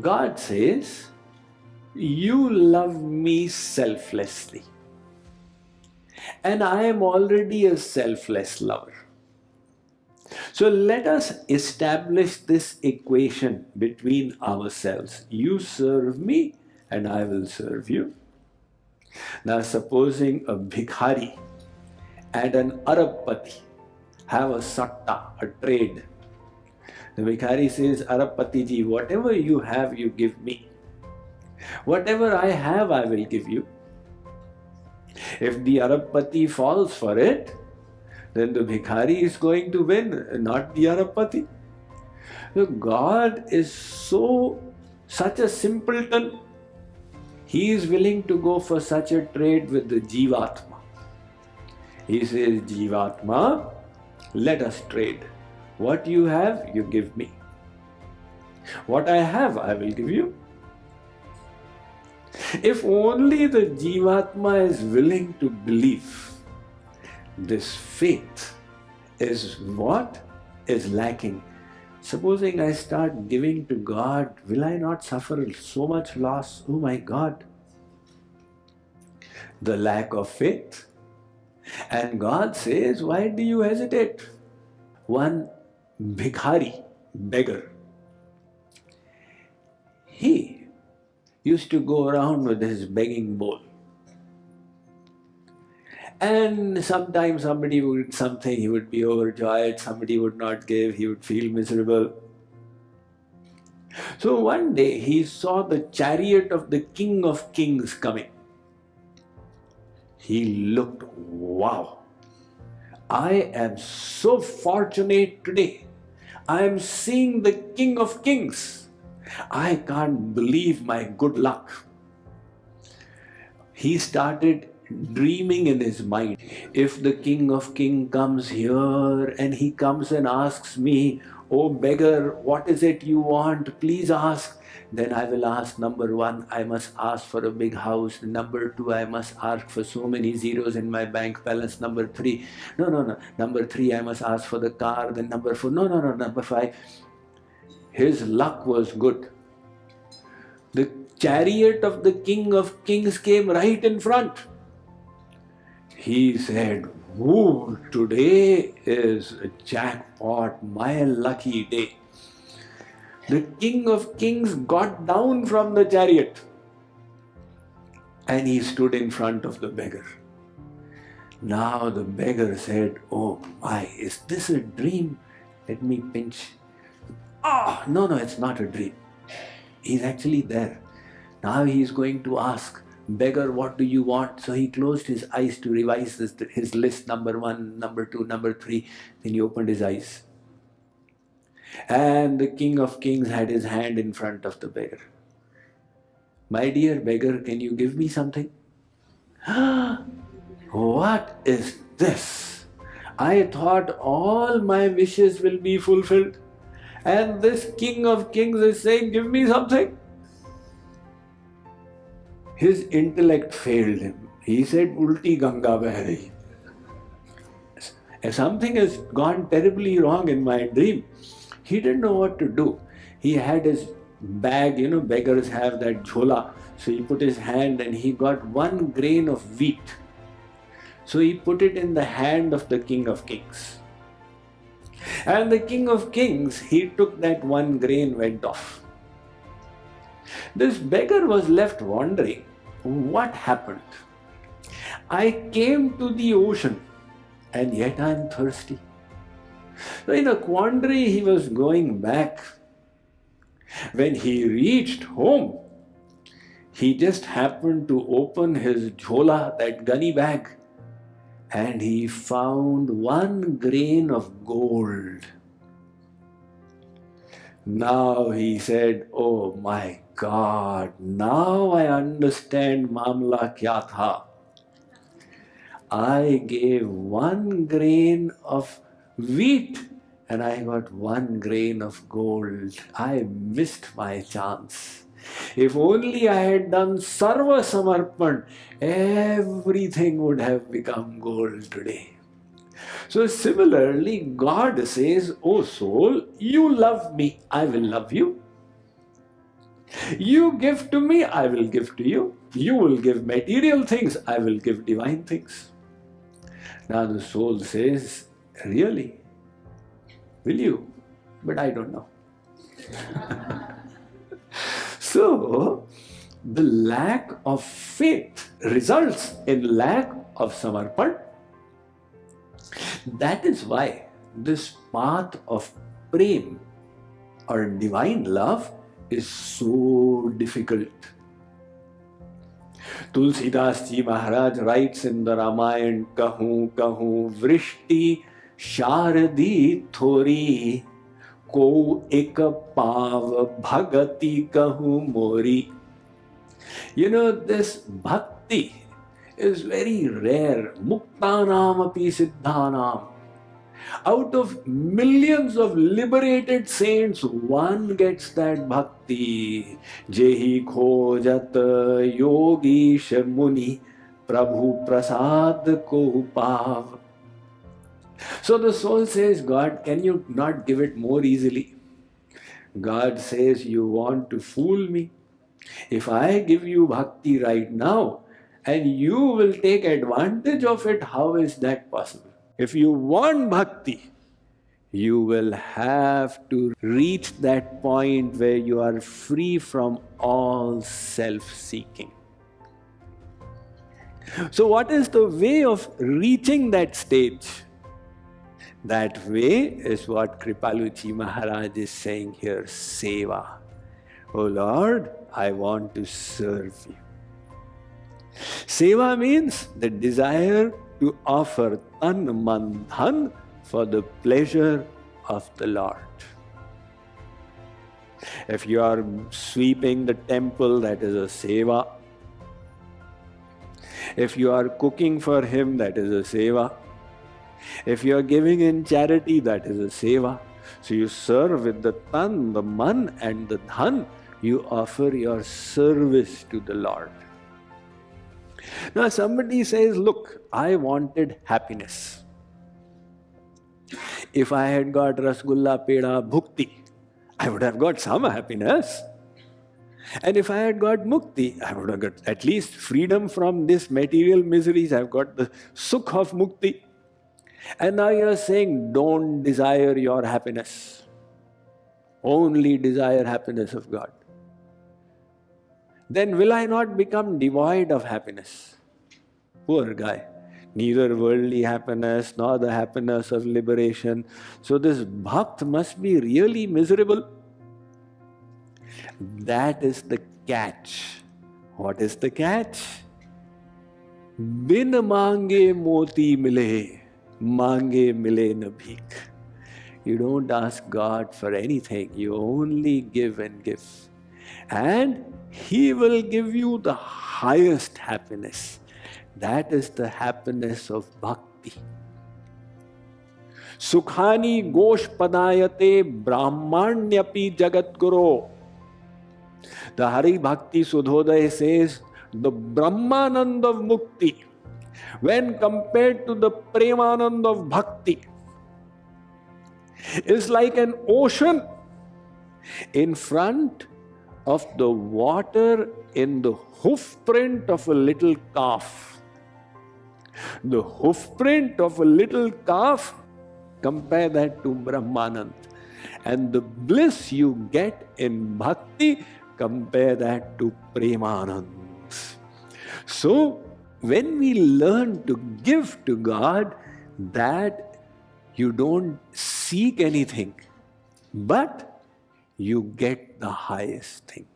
God says, you love me selflessly. And I am already a selfless lover. So let us establish this equation between ourselves. You serve me and I will serve you. Now supposing a bhikhari and an Arabpati have a satta, a trade. The bhikhari says, Arabpati ji, whatever you have, you give me. Whatever I have, I will give you. If the Arabpati falls for it, then the bhikhari is going to win, not the Arabpati. So God is such a simpleton. He is willing to go for such a trade with the Jivatma. He says, Jivatma, let us trade. What you have, you give me. What I have, I will give you. If only the Jivatma is willing to believe, this faith is what is lacking. Supposing I start giving to God, will I not suffer so much loss? Oh my God! The lack of faith. And God says, why do you hesitate? One bhikhari, beggar, he used to go around with his begging bowl. And sometimes somebody would something, he would be overjoyed, somebody would not give, he would feel miserable. So one day he saw the chariot of the King of Kings coming. He looked, wow, I am so fortunate today. I am seeing the King of Kings. I can't believe my good luck. He started dreaming in his mind, if the King of Kings comes here and he comes and asks me, oh beggar, what is it you want? Please ask. Then I will ask, number one, I must ask for a big house. Number two, I must ask for so many zeros in my bank balance. Number three, no. Number three, I must ask for the car. Then number four, no. Number five. His luck was good. The chariot of the King of Kings came right in front. He said, "Ooh, today is a jackpot, my lucky day." The King of Kings got down from the chariot and he stood in front of the beggar. Now the beggar said, "Oh my, is this a dream? Let me pinch." No, it's not a dream. He's actually there. Now he's going to ask, "Beggar, what do you want?" So he closed his eyes to revise his list, number one, number two, number three. Then he opened his eyes. And the King of Kings had his hand in front of the beggar. "My dear beggar, can you give me something?" What is this? I thought all my wishes will be fulfilled. And this King of Kings is saying, "Give me something." His intellect failed him. He said, "Ulti Ganga beh rahi." Something has gone terribly wrong in my dream. He didn't know what to do. He had his bag, beggars have that jhola. So he put his hand and he got one grain of wheat. So he put it in the hand of the King of Kings. And the King of Kings, he took that one grain, went off. This beggar was left wondering, what happened? I came to the ocean and yet I am thirsty. So in a quandary, he was going back. When he reached home, he just happened to open his jhola, that gunny bag, and he found one grain of gold. Now he said, "Oh my God, now I understand Mamla kya tha. I gave one grain of wheat and I got one grain of gold. I missed my chance. If only I had done Sarva Samarpan, everything would have become gold today." So similarly, God says, "Oh soul, you love me, I will love you. You give to me, I will give to you. You will give material things, I will give divine things. Now the soul says, really? Will you? But I don't know. So, the lack of faith results in lack of samarpan. That is why this path of prem or divine love is so difficult. Tulsidas Ji Maharaj writes in the Ramayana, Kahu Kahu Vrishti Sharadi Thori Ko ek pav bhagati kahu mori. You know, this bhakti is very rare. Muktanam api siddhanam. Out of millions of liberated saints, one gets that bhakti. Jehi khojat yogi muni prabhu prasad ko pav. So the soul says, God, can you not give it more easily? God says, you want to fool me? If I give you bhakti right now, and you will take advantage of it, how is that possible? If you want bhakti, you will have to reach that point where you are free from all self-seeking. So what is the way of reaching that stage? That way is what Kripaluji Maharaj is saying here, seva. Oh Lord, I want to serve you. Seva means the desire to offer tan man dhan for the pleasure of the Lord. If you are sweeping the temple, that is a seva. If you are cooking for him, that is a seva. If you are giving in charity, that is a seva. So you serve with the tan, the man and the dhan. You offer your service to the Lord. Now somebody says, look, I wanted happiness. If I had got rasgulla, peda, bhukti, I would have got some happiness. And if I had got mukti, I would have got at least freedom from this material miseries. I've got the sukh of mukti. And now you're saying, don't desire your happiness. Only desire happiness of God. Then will I not become devoid of happiness? Poor guy. Neither worldly happiness nor the happiness of liberation. So this bhakt must be really miserable. That is the catch. What is the catch? Bin mange moti mile, mange mile na bhik. You don't ask God for anything. You only give and give. And He will give you the highest happiness. That is the happiness of bhakti. Sukhani gosh padayate brahmanyapi jagat guru. The Hari Bhakti Sudhodaya says, the Brahmanand of Mukti, when compared to the Premanand of Bhakti, is like an ocean in front of the water in the hoof print of a little calf. The hoof print of a little calf, compare that to Brahmanand. And the bliss you get in Bhakti, compare that to Premanand. So, when we learn to give to God, that you don't seek anything, but you get the highest thing.